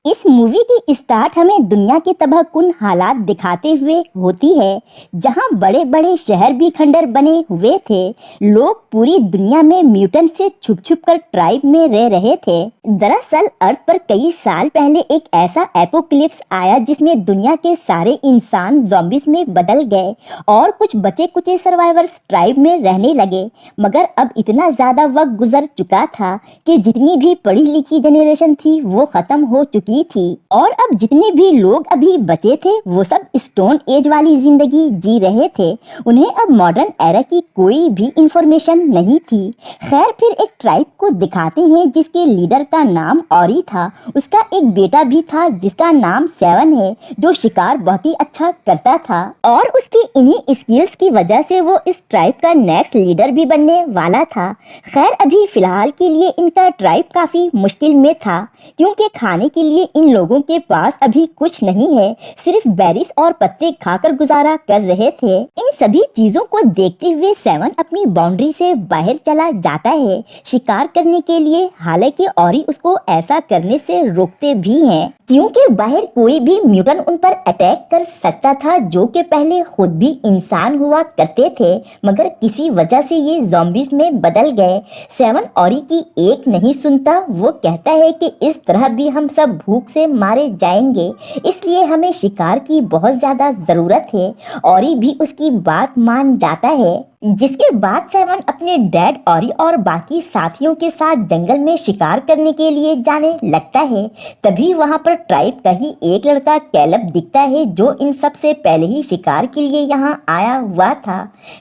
इस मूवी की स्टार्ट हमें दुनिया के तबाहकुन हालात दिखाते हुए होती है, जहां बड़े बड़े शहर भी खंडर बने हुए थे। लोग पूरी दुनिया में म्यूटेंट से छुप छुप कर ट्राइब में रह रहे थे। दरअसल अर्थ पर कई साल पहले एक ऐसा एपोक्लिप्स आया जिसमें दुनिया के सारे इंसान ज़ॉम्बीज में बदल गए और कुछ बचे कुचे सर्वाइवर्स ट्राइब में रहने लगे। मगर अब इतना ज़्यादा वक्त गुजर चुका था कि जितनी भी पढ़ी लिखी जनरेशन थी वो ख़त्म हो चुकी थी और अब जितने भी लोग अभी बचे थे वो सब स्टोन एज वाली जिंदगी जी रहे थे। उन्हें अब मॉडर्न एरा की कोई भी इंफॉर्मेशन नहीं थी। खैर, फिर एक ट्राइब को दिखाते हैं जिसके लीडर का नाम ऑरी था। उसका एक बेटा भी था जिसका नाम सेवन है, जो शिकार बहुत ही अच्छा करता था और उसकी इन्हीं स्किल्स की वजह से वो इस ट्राइब का नेक्स्ट लीडर भी बनने वाला था। खैर, अभी फिलहाल के लिए इनका ट्राइब काफी मुश्किल में था क्योंकि खाने के लिए इन लोगों के पास अभी कुछ नहीं है, सिर्फ बेरीज और पत्ते खाकर गुजारा कर रहे थे। इन सभी चीजों को देखते हुए सेवन अपनी बाउंड्री से बाहर चला जाता है शिकार करने के लिए। हालांकि ऑरी उसको ऐसा करने से रोकते भी हैं क्योंकि बाहर कोई भी म्यूटेंट उन पर अटैक कर सकता था, जो कि पहले खुद भी इंसान हुआ करते थे मगर किसी वजह से ये ज़ॉम्बीज में बदल गए। सेवन ऑरी की एक नहीं सुनता। वो कहता है कि इस तरह भी हम सब भूख से मारे जाएंगे, इसलिए हमें शिकार की बहुत ज्यादा जरूरत है। ऑरी भी उसकी बात मान जाता है, जिसके बाद सेवन अपने डैड ऑरी और बाकी साथियों के साथ जंगल में शिकार करने के लिए जाने लगता है। तभी वहां पर ट्राइब का ही एक लड़का कैलब दिखता है, जो इन सब से पहले ही शिकार के लिए यहां आया हुआ था।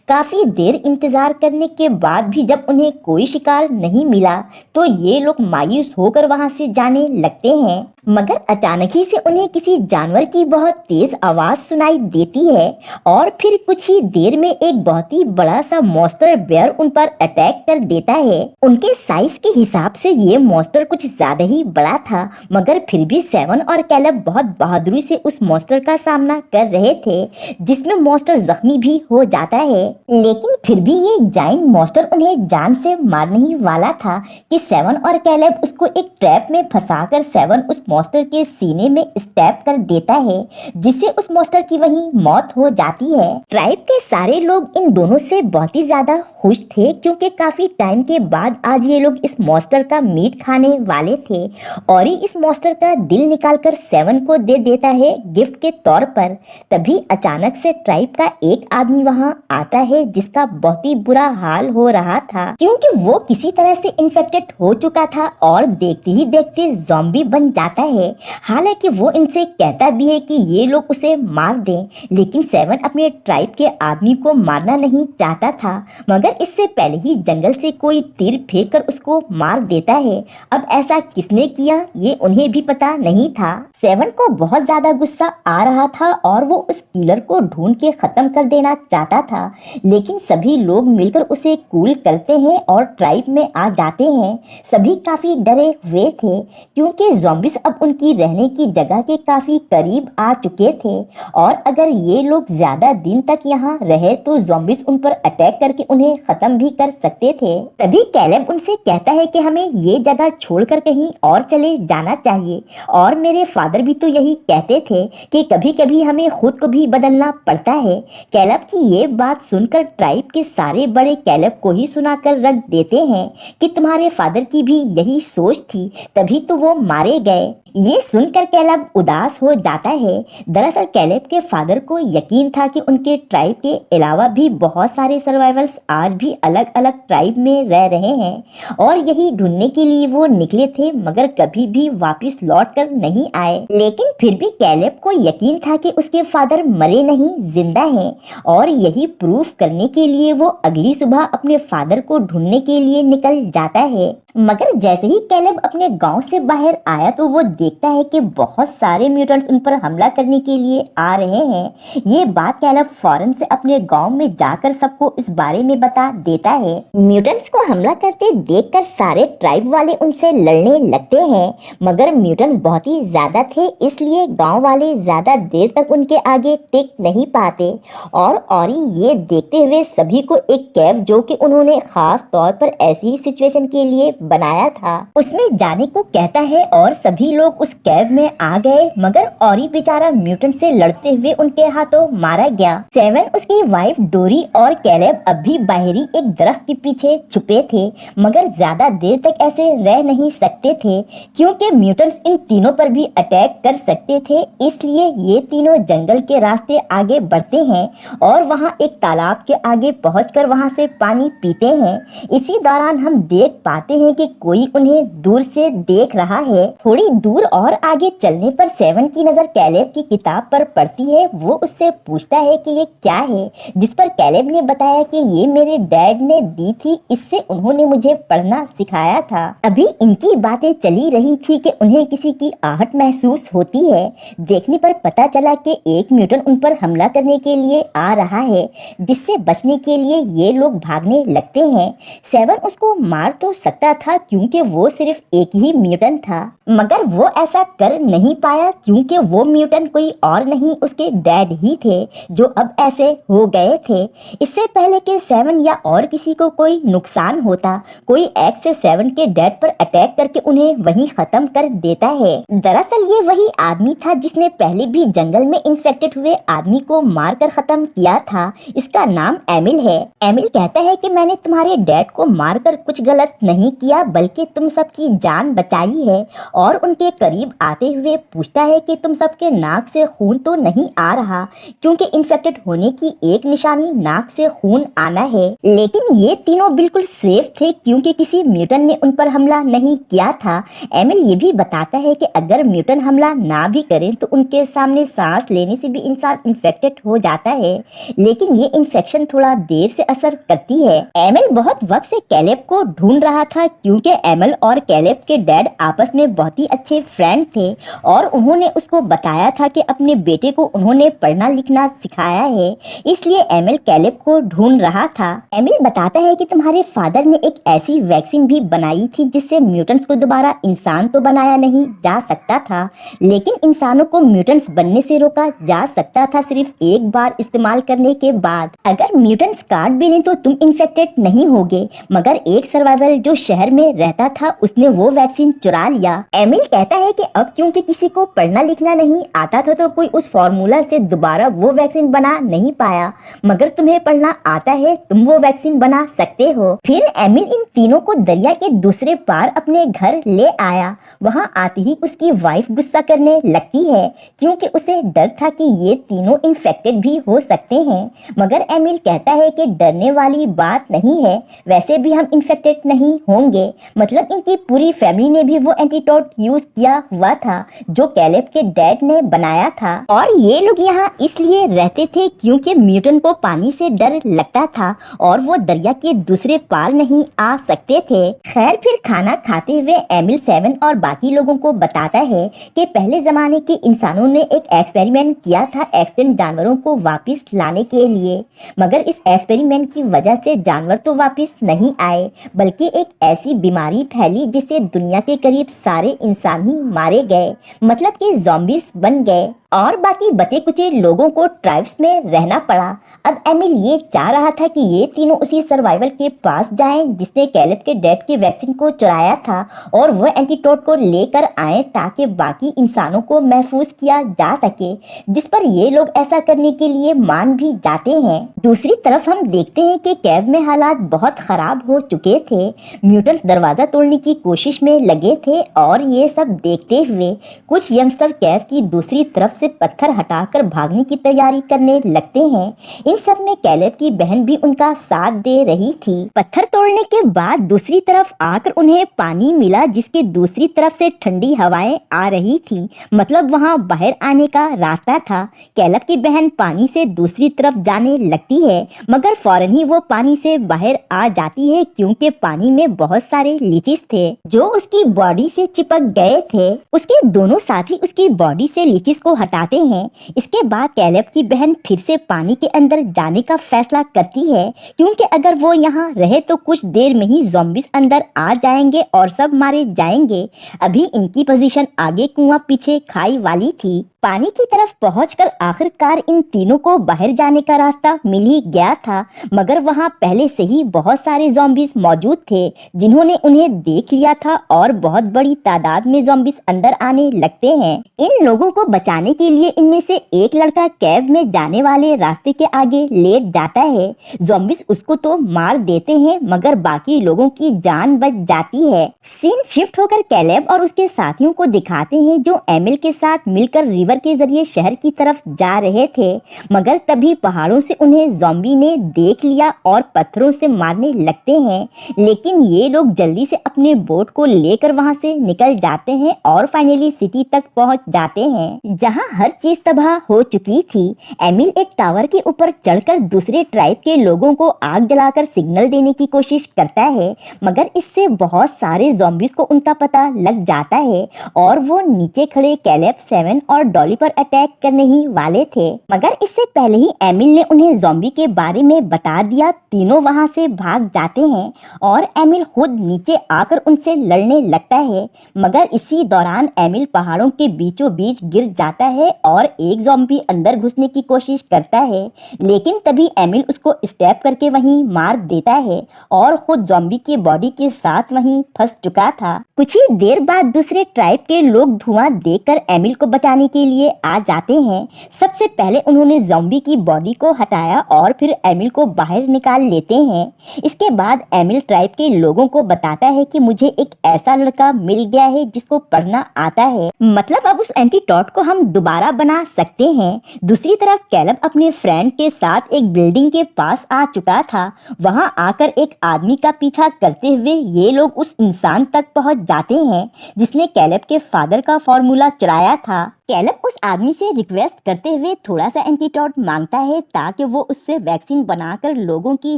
काफी देर इंतजार करने के बाद भी जब उन्हें कोई शिकार नहीं मिला तो ये लोग मायूस होकर वहां से जाने लगते हैं। मगर अचानक ही से उन्हें किसी जानवर की बहुत तेज आवाज सुनाई देती है और फिर कुछ ही देर में एक बहुत ही बड़ा सा मॉन्स्टर बेयर उन पर अटैक कर देता है। उनके साइज के हिसाब से ये मॉन्स्टर कुछ ज्यादा ही बड़ा था, मगर फिर भी सेवन और कैलब बहुत बहादुरी से उस मॉन्स्टर का सामना कर रहे थे, जिसमें मॉन्स्टर जख्मी भी हो जाता है। लेकिन फिर भी ये जाइंट मॉन्स्टर उन्हें जान से मारने ही वाला था कि सेवन और कैलब उसको एक ट्रैप में फंसाकर सेवन उस मॉन्स्टर के सीने में स्टैब कर देता है, जिससे उस मॉन्स्टर की वहीं मौत हो जाती है। ट्राइब के सारे लोग इन दोनों से बहुत ही ज्यादा खुश थे क्योंकि काफी टाइम के बाद आज ये लोग इस मॉन्स्टर का मीट खाने वाले थे। और इस मॉन्स्टर का दिल निकालकर सेवन को दे देता है गिफ्ट के तौर पर। तभी अचानक से ट्राइब का एक आदमी वहां आता है जिसका बहुत ही बुरा हाल हो रहा था क्योंकि वो किसी तरह से इन्फेक्टेड हो चुका था और देखते ही देखते ज़ॉम्बी बन जाता है। हालांकि वो इनसे कहता भी है कि ये लोग उसे मार दें, लेकिन सेवन अपने ट्राइब के आदमी को मारना नहीं चाहता था, मगर इससे पहले ही जंगल से कोई तीर फेंक कर उसको मार देता है। अब ऐसा किसने किया ये उन्हें भी पता नहीं था। सेवन को बहुत ज्यादा गुस्सा आ रहा था और वो उस किलर को ढूंढ के खत्म कर देना चाहता था, लेकिन सभी लोग मिलकर उसे कूल करते हैं और ट्राइब में आ जाते हैं। सभी काफी डरे हुए थे क्योंकि ज़ॉम्बीज अब उनकी रहने की जगह के काफी करीब आ चुके थे और अगर ये लोग ज्यादा दिन तक यहाँ रहे तो ज़ॉम्बीज उन पर अटैक करके उन्हें खत्म भी कर सकते थे। तभी कैलेब उनसे कहता है कि हमें ये जगह छोड़कर कहीं और चले जाना चाहिए और मेरे फादर भी तो यही कहते थे कि कभी कभी हमें खुद को भी बदलना पड़ता है। कैलेब की ये बात सुनकर ट्राइब के सारे बड़े कैलेब को ही सुनाकर रख देते हैं कि तुम्हारे फादर की भी यही सोच थी, तभी तो वो मारे गए। ये सुनकर कैलेब उदास हो जाता है। दरअसल कैलेब के फादर को यकीन था कि उनके ट्राइब के अलावा भी बहुत सारे सर्वाइवर्स आज भी अलग अलग ट्राइब में रह रहे हैं और यही ढूंढने के लिए वो निकले थे, मगर कभी भी वापस लौट कर नहीं आए। लेकिन फिर भी कैलेब को यकीन था कि उसके फादर मरे नहीं, जिंदा हैं और यही प्रूफ करने के लिए वो अगली सुबह अपने फादर को ढूंढने के लिए निकल जाता है। मगर जैसे ही कैलेब अपने गांव से बाहर आया तो वो देखता है कि बहुत सारे म्यूटेंट्स उन पर हमला करने के लिए आ रहे हैं। ये बात कैलेब फौरन से अपने गांव में जाकर सबको इस बारे में बता देता है। म्यूटेंट्स को हमला करते देखकर सारे ट्राइब वाले उनसे लड़ने लगते हैं, मगर म्यूटेंट्स बहुत ही ज्यादा थे, इसलिए गांव वाले ज्यादा देर तक उनके आगे टिक नहीं पाते। और ये देखते हुए सभी को एक कैब जो कि उन्होंने खास तौर पर ऐसी ही सिचुएशन के लिए बनाया था। उसमें जाने को कहता है और सभी लोग उस कैब में आ गए, मगर ऑरी बेचारा म्यूटेंट से लड़ते हुए उनके हाथों मारा गया। सेवन, उसकी वाइफ डोरी और कैलेब अब भी बाहरी एक दरख्त के पीछे छुपे थे, मगर ज्यादा देर तक ऐसे रह नहीं सकते थे क्योंकि म्यूटेंट्स इन तीनों पर भी अटैक कर सकते थे। इसलिए ये तीनों जंगल के रास्ते आगे बढ़ते हैं और वहाँ एक तालाब के आगे पहुंचकर वहाँ से पानी पीते हैं। इसी दौरान हम देख पाते हैं कि कोई उन्हें दूर से देख रहा है। थोड़ी दूर और आगे चलने पर सेवन की नजर कैलेब की किताब पर पड़ती है। वो उससे पूछता है कि ये क्या है, जिस पर कैलेब ने बताया कि ये मेरे डैड ने दी थी, इससे उन्होंने मुझे पढ़ना सिखाया था। अभी इनकी बातें चली रही थी कि उन्हें किसी की आहट महसूस होती है। देखने पर पता चला कि एक म्यूटेंट उन पर हमला करने के लिए आ रहा है, जिससे बचने के लिए ये लोग भागने लगते हैं। सेवन उसको मार तो सकता था क्योंकि वो सिर्फ एक ही म्यूटेंट था, मगर वो ऐसा कर नहीं पाया क्योंकि वो म्यूटेंट कोई और नहीं उसके डैड ही थे, जो अब ऐसे हो गए थे। इससे पहले कि सेवन या और किसी को कोई नुकसान होता, कोई एक्स से सेवन के डैड पर अटैक करके उन्हें वहीं खत्म कर देता है। दरअसल ये वही आदमी था जिसने पहले भी जंगल में इन्फेक्टेड हुए आदमी को मारकर खत्म किया था। इसका नाम एमिल है। एमिल कहता है कि मैंने तुम्हारे डैड को मारकर कुछ गलत नहीं किया, बल्कि तुम सबकी जान बचाई है। और उनके करीब आते हुए पूछता है कि तुम सबके नाक से खून तो नहीं आ रहा, क्योंकि इन्फेक्टेड होने की एक निशानी नाक से खून आना है। लेकिन ये तीनों बिल्कुल सेफ थे क्योंकि किसी म्यूटेंट ने उन पर हमला नहीं किया था। एमिल ये भी बताता है कि अगर म्यूटेंट हमला ना भी करें तो उनके सामने सांस लेने से भी इंसान इन्फेक्टेड हो जाता है, लेकिन ये इन्फेक्शन थोड़ा देर से असर करती है। एमिल बहुत वक्त से कैलेब को ढूंढ रहा था क्योंकि एमिल और कैलेब के डैड आपस में बहुत ही अच्छे फ्रेंड थे और उन्होंने उसको बताया था कि अपने बेटे को उन्होंने पढ़ना लिखना सिखाया है, इसलिए एमिल कैलेब को ढूंढ रहा था। एमिल बताता है कि तुम्हारे फादर ने एक ऐसी वैक्सीन भी बनाई थी जिससे म्यूटेंट्स को दोबारा इंसान तो बनाया नहीं जा सकता था, लेकिन इंसानों को म्यूटेंट्स बनने से रोका जा सकता था सिर्फ एक बार इस्तेमाल करने के बाद। अगर म्यूटेंट्स काट भी लें तो तुम इन्फेक्टेड नहीं होगे, मगर एक सर्वाइवल जो शहर में रहता था उसने वो वैक्सीन चुरा लिया। एमिल कहता है कि अब क्योंकि किसी को पढ़ना लिखना नहीं आता था तो कोई उस फॉर्मूला से दोबारा वो वैक्सीन बना नहीं पाया, मगर तुम्हें पढ़ना आता है, तुम वो वैक्सीन बना सकते हो। फिर एमिल इन तीनों को दरिया के दूसरे पार अपने घर ले आया। वहाँ आते ही उसकी वाइफ गुस्सा करने लगती है क्योंकि उसे डर था कि ये तीनों इन्फेक्टेड भी हो सकते हैं, मगर एमिल कहता है कि डरने वाली बात नहीं है, वैसे भी हम इन्फेक्टेड नहीं होंगे। मतलब इनकी पूरी फैमिली ने भी वो एंटीडोट यूज किया हुआ था जो कैलेब के डैड ने बनाया था, और ये लोग यहाँ इसलिए रहते थे क्योंकि म्यूटेंट को पानी से डर लगता था और वो दरिया के दूसरे पार नहीं आ सकते थे। खैर फिर खाना खाते हुए एमिल सेवन और बाकी लोगों को बताता है कि पहले जमाने के इंसानों ने एक एक्सपेरिमेंट किया था एक्सीडेंट जानवरों को वापस लाने के लिए, मगर इस एक्सपेरिमेंट की वजह से जानवर तो वापस नहीं आए, बल्कि एक ऐसी बीमारी फैली जिससे दुनिया के करीब सारे इंसान ही मारे गए, मतलब कि ज़ॉम्बीज बन गए और बाकी बचे कुचे लोगों को ट्राइब्स में रहना पड़ा। अब एमिल ये चाह रहा था कि ये तीनों उसी सर्वाइवल के पास जाएं जिसने कैलेब के डैड के वैक्सीन को चुराया था और वह एंटीडोट को लेकर आए ताकि बाकी इंसानों को महफूज किया जा सके, जिस पर ये लोग ऐसा करने के लिए मान भी जाते हैं। दूसरी तरफ हम देखते हैं कि कैब में हालात बहुत खराब हो चुके थे। म्यूटेंट्स दरवाजा तोड़ने की कोशिश में लगे थे और ये सब देखते हुए कुछ यंगस्टर कैब की दूसरी तरफ से पत्थर हटाकर भागने की तैयारी करने लगते हैं। इन सब में कैलेब की बहन भी उनका साथ दे रही थी। पत्थर तोड़ने के बाद दूसरी तरफ आकर उन्हें पानी मिला जिसके दूसरी तरफ से ठंडी हवाएं आ रही थी, मतलब वहां बाहर आने का रास्ता था। कैलेब की बहन पानी से दूसरी तरफ जाने लगती है, मगर फौरन ही वो पानी से बाहर आ जाती है क्योंकि पानी में बहुत सारे लीचीज थे जो उसकी बॉडी से चिपक गए थे। उसके दोनों साथी उसकी बॉडी से लीचीज को हटाते हैं। इसके बाद कैलेब की बहन फिर से पानी के अंदर जाने का फैसला करती है क्योंकि अगर वो यहाँ रहे तो कुछ देर में ही ज़ॉम्बीज अंदर आ जाएंगे और सब मारे जाएंगे। अभी इनकी पोजीशन आगे कुआं पीछे खाई वाली थी। पानी की तरफ पहुंचकर आखिरकार इन तीनों को बाहर जाने का रास्ता मिल ही गया था, मगर वहां पहले से ही बहुत सारे ज़ॉम्बीज मौजूद थे जिन्होंने उन्हें देख लिया था और बहुत बड़ी तादाद में ज़ॉम्बीज अंदर आने लगते हैं। इन लोगों को बचाने के लिए इनमें से एक लड़का कैब में जाने वाले रास्ते के आगे लेट जाता है। ज़ॉम्बीज उसको तो मार देते हैं मगर बाकी लोगों की जान बच जाती है। सीन शिफ्ट होकर कैलेब और उसके साथियों को दिखाते हैं जो एमिल के साथ मिलकर रिवर के जरिए शहर की तरफ जा रहे थे, मगर तभी पहाड़ों से उन्हें ज़ॉम्बी ने देख लिया और पत्थरों से मारने लगते हैं। लेकिन ये लोग जल्दी से अपने बोट को लेकर वहां से निकल जाते हैं और फाइनली सिटी तक पहुंच जाते हैं जहां हर चीज तबाह हो चुकी थी। एमिल एक टावर के ऊपर चढ़कर दूसरे ट्राइब के लोगों को आग जलाकर सिग्नल देने की कोशिश करता है, मगर इससे बहुत सारे ज़ॉम्बीज को उनका पता लग जाता है और वो नीचे खड़े कैलेब, सेवन और डॉली पर अटैक करने ही वाले थे। मगर इससे पहले ही एमिल ने उन्हें ज़ॉम्बी के बारे में बता दिया। तीनों वहां से भाग जाते हैं और एमिल खुद नीचे आकर उनसे लड़ने लगता है, मगर इसी दौरान एमिल पहाड़ों के बीचों बीच गिर जाता है और एक ज़ॉम्बी अंदर घुसने की कोशिश करता है, लेकिन तभी एमिल उसको स्टैप करके वहीं मार देता है और खुद ज़ॉम्बी के बॉडी के साथ वहीं फंस चुका था। कुछ ही देर बाद दूसरे ट्राइब के लोग धुआं देखकर एमिल को बचाने के लिए आ जाते हैं। सबसे पहले उन्होंने ज़ॉम्बी की बॉडी को हटाया और फिर एमिल को बाहर निकाल लेते हैं। इसके बाद एमिल ट्राइब के लोगों को बताता है कि मुझे एक ऐसा लड़का मिल गया है जिसको पढ़ना आता है, मतलब अब उस एंटीडोट को हम दोबारा बना सकते हैं। दूसरी तरफ कैलेब अपने फ्रेंड के साथ एक बिल्डिंग के पास आ चुका था। वहां आकर एक आदमी का पीछा करते हुए ये लोग उस इंसान तक पहुंच जाते हैं जिसने कैलेब के फादर का फॉर्मूला चुराया था। कैलेब उस आदमी से रिक्वेस्ट करते हुए थोड़ा सा एंटीडोट मांगता है ताकि वो उससे वैक्सीन बनाकर लोगों की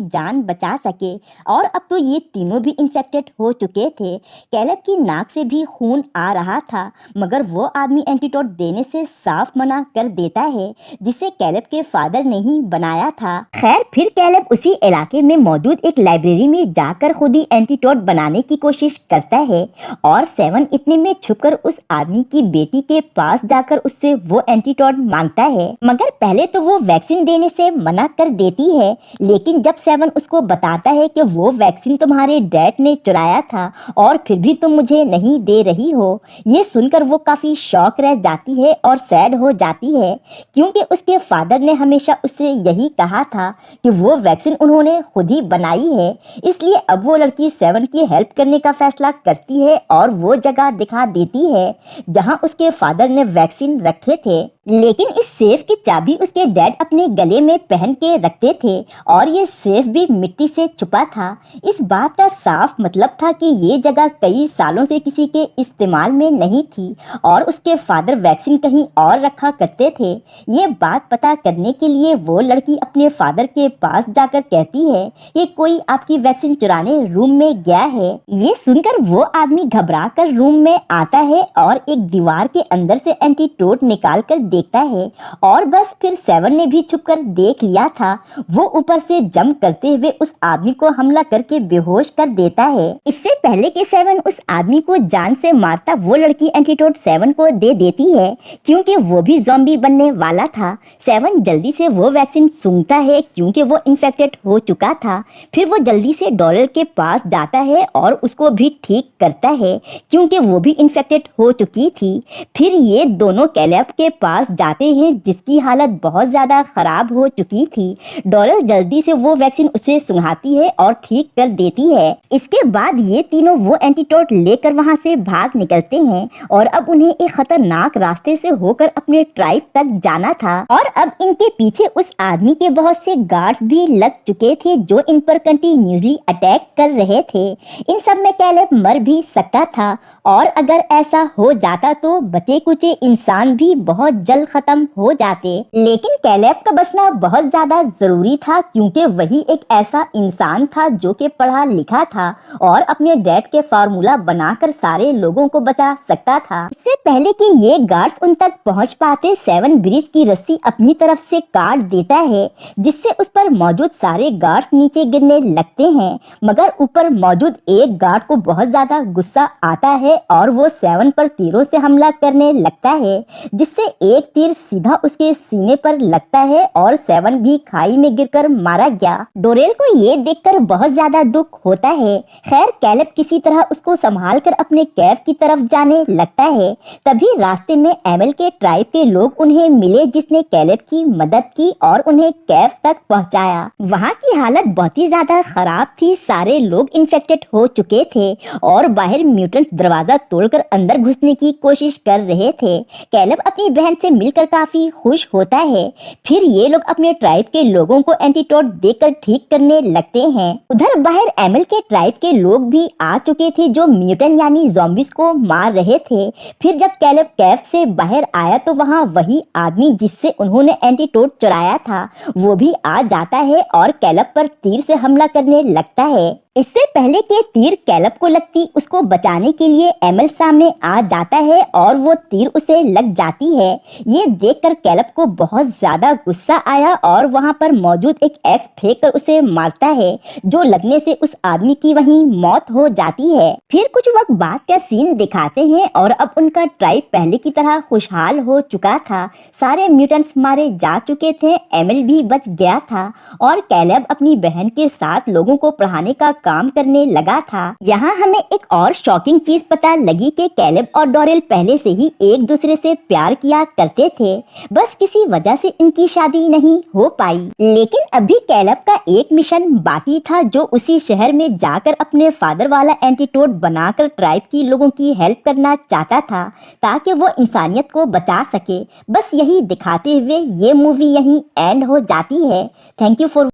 जान बचा सके, और अब तो ये तीनों भी इन्फेक्टेड हो चुके थे। कैलेब की नाक से भी खून आ रहा था, मगर वो आदमी एंटीडोट देने से साफ मना कर देता है जिसे कैलेब के फादर ने ही बनाया था। खैर फिर कैलेब उसी इलाके में मौजूद एक लाइब्रेरी में जाकर खुद ही एंटीडोट बनाने की कोशिश करता है और सेवन इतने में छुपकर उस आदमी की बेटी के पास जाकर उससे वो एंटीडोट मांगता है, मगर पहले तो वो वैक्सीन देने से मना कर देती है। लेकिन जब सेवन उसको बताता है कि वो वैक्सीन तुम्हारे डैड ने चुराया था और फिर भी तुम मुझे नहीं दे रही हो, ये सुनकर वो काफी शॉक रह जाती है और सैड हो जाती है, क्योंकि उसके फादर ने हमेशा उससे यही कहा था कि वो वैक्सीन उन्होंने खुद ही बनाई है। इसलिए अब वो लड़की सेवन की हेल्प करने का फैसला करती है और वो जगह दिखा देती है जहां उसके फादर ने वैक्सीन रखे थे। लेकिन इस सेफ की चाबी उसके डैड अपने गले में पहन के रखते थे और ये सेफ भी मिट्टी से छुपा था। इस बात का साफ मतलब था कि ये जगह कई सालों से किसी के इस्तेमाल में नहीं थी और उसके फादर वैक्सीन कहीं और रखा करते थे। ये बात पता करने के लिए वो लड़की अपने फादर के पास जाकर कहती है कि कोई आपकी वैक्सीन चुराने रूम में गया है। ये सुनकर वो आदमी घबरा कर रूम में आता है और एक दीवार के अंदर से एंटीडोट निकाल कर देखता है और बस फिर सेवन ने भी छुपकर देख लिया था। वो ऊपर से जंप करते हुए उस आदमी को हमला करके बेहोश कर देता है। इससे पहले कि सेवन उस आदमी को जान से मारता, वो लड़की एंटीडोट सेवन को दे देती है क्योंकि वो भी ज़ॉम्बी बनने वाला था। सेवन जल्दी से वो वैक्सीन सूंघता है क्योंकि वो इन्फेक्टेड हो चुका था। फिर वो जल्दी से डॉलर के पास जाता है और उसको भी ठीक करता है क्योंकि वो भी इन्फेक्टेड हो चुकी थी। फिर ये दोनों कैलेब के पास जाते हैं जिसकी हालत बहुत ज़्यादा ख़राब हो चुकी थी। डॉलर जल्दी से वो वैक्सीन उसे सुंघाती है और ठीक कर देती है। इसके बाद ये तीनों वो एंटीडोट लेकर वहाँ से भाग निकलते हैं और अब उन्हें एक खतरनाक रास्ते से होकर अपने ट्राइब तक जाना था और अब इनके पीछे उस आदमी के बहुत से गार्ड्स भी लग चुके थे जो इन पर कंटिन्यूसली अटैक कर रहे थे। इन सब में कैलेब मर भी सकता था और अगर ऐसा हो जाता तो बचे कुचे इंसान भी बहुत जल्द खत्म हो जाते। लेकिन कैलेब का बचना बहुत ज्यादा जरूरी था क्योंकि वही एक ऐसा इंसान था जो कि पढ़ा लिखा था और अपने डैड के फार्मूला बनाकर सारे लोगों को बचा सकता था। इससे पहले कि ये गार्ड्स उन तक पहुंच पाते, सेवन ब्रिज की रस्सी अपनी तरफ से काट देता है जिससे उस पर मौजूद सारे गार्ड्स नीचे गिरने लगते हैं, मगर ऊपर मौजूद एक गार्ड को बहुत ज्यादा गुस्सा आता है और वो सेवन पर तीरों से हमला करने लगता है। जिससे एक तीर सीधा उसके सीने पर लगता है और सेवन भी खाई में गिरकर मारा गया। डोरेल को ये देखकर बहुत ज्यादा दुख होता है। खैर कैलेब किसी तरह उसको संभाल कर अपने कैफ की तरफ जाने लगता है। तभी रास्ते में एमल के ट्राइब के लोग उन्हें मिले, जिसने कैलेब की मदद की और उन्हें कैफ तक पहुंचाया। वहाँ की हालत बहुत ही ज्यादा खराब थी। सारे लोग इन्फेक्टेड हो चुके थे और बाहर म्यूटेंट्स दरवाजा तोड़कर अंदर घुसने की कोशिश कर रहे थे। कैलेब अपनी बहन से मिलकर काफी खुश होता है। फिर ये लोग अपने ट्राइब के लोगों को एंटीडोट देकर ठीक करने लगते हैं। उधर बाहर एमल के ट्राइब के लोग भी आ चुके थे जो म्यूटेंट यानी ज़ॉम्बीज को मार रहे थे। फिर जब कैलेब कैफ से बाहर आया तो वहाँ वही आदमी जिससे उन्होंने एंटीडोट चुराया था वो भी आ जाता है और कैलेब पर तीर से हमला करने लगता है। इससे पहले कि तीर कैलेब को लगती, उसको बचाने के लिए एमल सामने आ जाता है और वो तीर उसे लग जाती है। ये देखकर कैलेब को बहुत ज्यादा गुस्सा आया और वहाँ पर मौजूद एक एक्स फेंककर उसे मारता है, जो लगने से उस आदमी की वहीं मौत हो जाती है। फिर कुछ वक्त बाद का सीन दिखाते हैं और अब उनका ट्राइब पहले की तरह खुशहाल हो चुका था। सारे म्यूटेंट्स मारे जा चुके थे, एमल भी बच गया था और कैलेब अपनी बहन के साथ लोगों को पढ़ाने का काम करने लगा था। यहाँ हमें एक और शॉकिंग चीज पता लगी कि कैलेब और डोरेल पहले से ही एक दूसरे से प्यार किया करते थे, बस किसी वजह से इनकी शादी नहीं हो पाई। लेकिन अभी कैलेब का एक मिशन बाकी था, जो उसी शहर में जाकर अपने फादर वाला एंटीडोट बनाकर ट्राइब की लोगों की हेल्प करना चाहता था ताकि वो इंसानियत को बचा सके। बस यही दिखाते हुए ये मूवी यहीं एंड हो जाती है। Thank you for